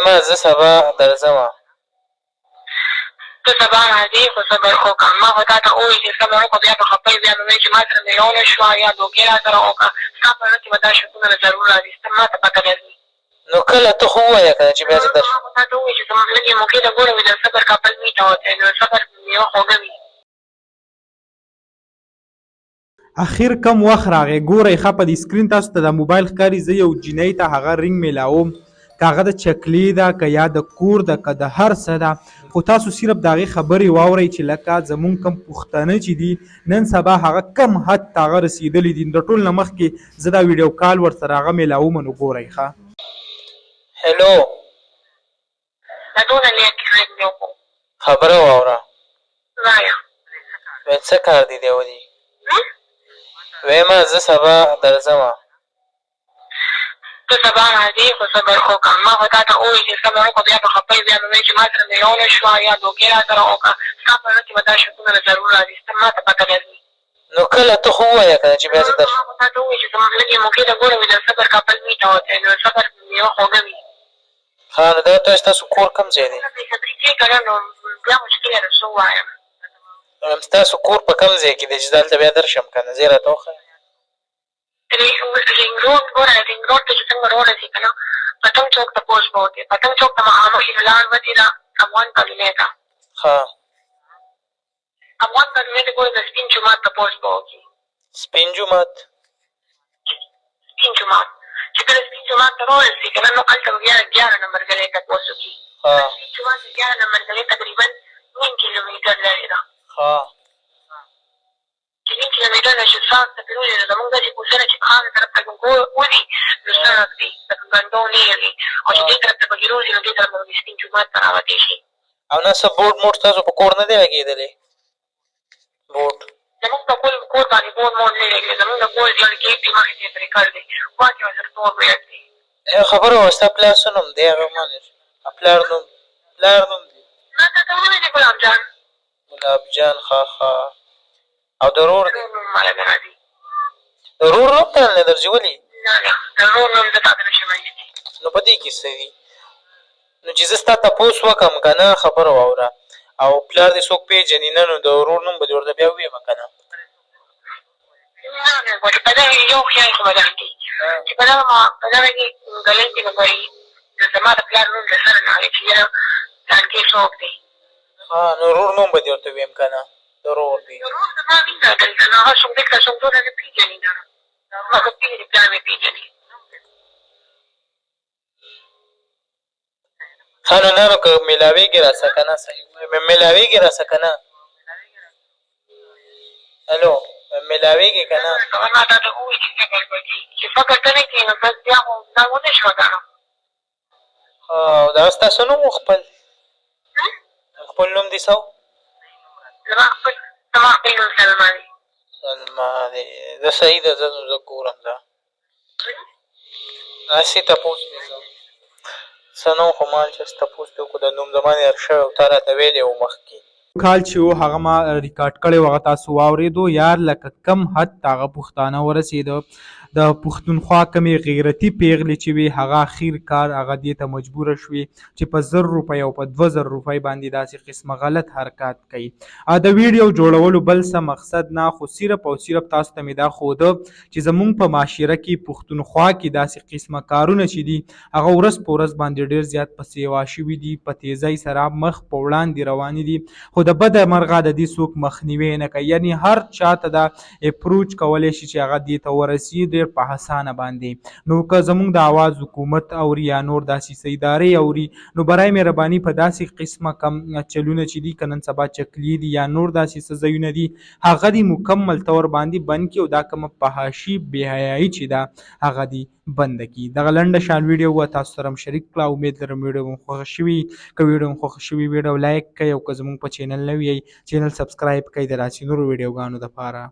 ما زه سبا درځمه. ته سبا راځې خو صبر وکړه. ما خو تا ته ووایي چې صبر وکړه، بیا به خفه یې، بیا به وایي چې ما سره مېلو نه شوه یا دوکې را سره وکړه. ستا په زړه کښې به دا شکونه ضرور را ځي، ما ته پته لګي. نو کله ته خو ووایه که نه چې بیا زه درشم. ما خو تا ته ووایي چې زموږ لږې موقع ته ګوره وي، د صبر کپل میټه وتی، د صبر میوه خوږه وي. اخر کم وخت راغی ګورئ ښه په دې سکرین تاسو ته د موبایل ښکاري. زه یو جینۍ ته هغه رنګ میلاوم، که هغه د چکلې ده که یا د کور ده که د هر څه ده، خو تاسو صرف د هغې خبرې واورئ چې لکه زمونږ کم پښتانه چې دي نن سبا هغه کم حد ته هغه رسېدلي دي. د ټول نه مخکې زه دا ویډیو کال ورسره هغه میلاوم، نو ګورئ ښه. هلو، دا دونه لیک رنګ یې وکړو. خبره واوره. وایه. وایي څه کار دی دی ودي؟ ویمه زه سبا درځمه. ته سبا راځې خو صبر وکړه. ما خو تا ته ووایي چې صبر وکړه، بیا به خفه یې، بیا به وایي چې ما سره مېلو نه شوه یا دوکې را سره وکړه. ستا په زړه کښې به دا شکونه ضرور را ځي، ما ته پته لګي. نو کله ته خو ووایه که نه چې بیا زه درشم. ما خو تا ته ووایي چې زموږ لږې موقع ته ګوره وي، د صبر کپل میټه وتی، د صبر میوه خوږه وي. ښه نو دا ته ستاسو کور کوم ځای دی؟ صبرېږې که نه نو بیا مشکل ده، څه ووایم. ستاسو کور په کوم ځای کې دی چې دلته بیا درشم که نه؟ ځای راته وښیه. رینګ روډ ګوره، رینګ روډ ته چې څنګه روډ رسي که نه، پتنګ چوک ته پوسټ به وتې، پتنګ چوک ته مخامخ یې لار وتې ده افغان کالونۍ ته. ښه، افغان کالونۍ ته ګوره د سپین جومات ته پوسټ به وکړي. سپین جومات؟ سپین جومات چې کله سپین جومات ته راورسېږي که نه، نو هلته به بیا 11 نمبر ګلۍ ته پوسټ وکړي. سپین جومات د 11 نمبر ګلۍ تقریبا 9 کیلومیټر لرې ده. چې 9 کیلومیټر نه چې ساعت ته تللې ده، زمونږ داسې کوڅه چې خان طرف ته وځي نو سړک دی، لکه ګنډو لرې وي، او چې دې طرف ته پکې روځي نو دې طرف ته به سپین جومات ته راوتی شي. او نه څه بورډ موډ ستاسو په کور نه دی لګېدلی؟ بورډ زمونږ په کور باندې بورډ موډ نه لګېږي. زمونږ د کور یو ګیټ دی، مخکې ته یې پرې کړ دی، خواکې ورسره تور بیټ دی. یو خبره وه، ستا پلار څه نوم دی؟ هغه ما پلار نوم دی؟ ما تا ته وویلې ګلاب جان. ګلاب جان، ښه ښه. او د ورور دی؟ ماله نه راځي. د ورور نوم ته نه درځي ولې؟ نه نه، د ورور نوم زه تا ته نشم ویلی. نو په دې کښې څه دي؟ نو چې زه ستا تپوس وکړم که نه، خبره واوره، او پلار دې څوک پېژني نه، نو د ورور نوم به دې ورته بیا وویمه که نه؟ نه نه، چې په دغه یو خیال خو به دغه کېږي چې په دغه کښې ګلۍ کښې به ګورې زما د پلار نوم د سره نه چې یاره پلانکې څوک دی. نو ورور نوم به دې ورته ویم که نه؟ د ورور دی. ورور زما وینه دلته نو هغه څوک دلته څوک دونه نه پېژني نه، هغه پېژني، پلار مې پېژني. ښه نو نه، نو که میلاوېږي را څه که نه؟ صحیح وایې، میلاوېږي را څه که نه؟ هلو، میلاوېږي که نه؟ ما تا ته ووایي چې فکر به کېږي، چې فکر ته نه کېږي نو بس بیا خو دا ونه شوه که نه. او دغه ستاسو نوم و خپل نوم دې څه و؟ زما خپل نوم سلما دی. سلما دی. زه صحیح ده، زه ګورم دا هسې تپوس مې کوم. څه نه و خو ما چې تپوس دې وکړو، د نوم زما یې هېر شوی و، تا راته ویلی و مخکې. کال چې و هغه ما ریکارډ کړی و، هغه تاسو واورېدو. یار لکه کم حد ته هغه پښتانه ورسېده، د پښتونخوا کمې غیرتي پیغلې چې وي هغه اخر کار هغه دې ته مجبوره شوې چې په 1000 روپۍ او په 2000 روپۍ باندې داسې قسمه غلط حرکات کوي. د ویډیو جوړولو بل څه مقصد نه، خو صرف او صرف تاسو ته مې دا ښوده چې زمونږ په معاشره کې پښتونخوا کې داسې قسمه کارونه چې دي هغه ورځ په ورځ باندې ډېر زیات په سیوا شوي دي، په تیزۍ سره مخ په وړاندې روانې دي، خو د بده مرغه د دې څوک مخنیوی نه کوي. یعنې هر چاته دا اپروچ کولی شي چې هغه دې ته ورسي ډېر په اسانه باندې. نو که زمونږ د آواز حکومت اوري یا نور داسې څه ادارې اوري، نو برای مهرباني په داسې قسمه کم چلونه چې دي که نن سبا چکلې دي یا نور داسې څه ځایونه دي هغه دې مکمل طور باندې بند کړي، او دا کومه فحاشي بې حیایي چې ده هغه دې بنده کړي. دغه لنډه شان ویډیو وه، تاسو سره هم شریک کړه. امید لرم ویډیو مو خوښه شوي. که ویډیو مو خوښه شوي ویډیو لایک کړئ، او که زمونږ په چینل نوي یئ چینل سبسکرایب کړئ د داسې نورو ویډیوګانو دپاره.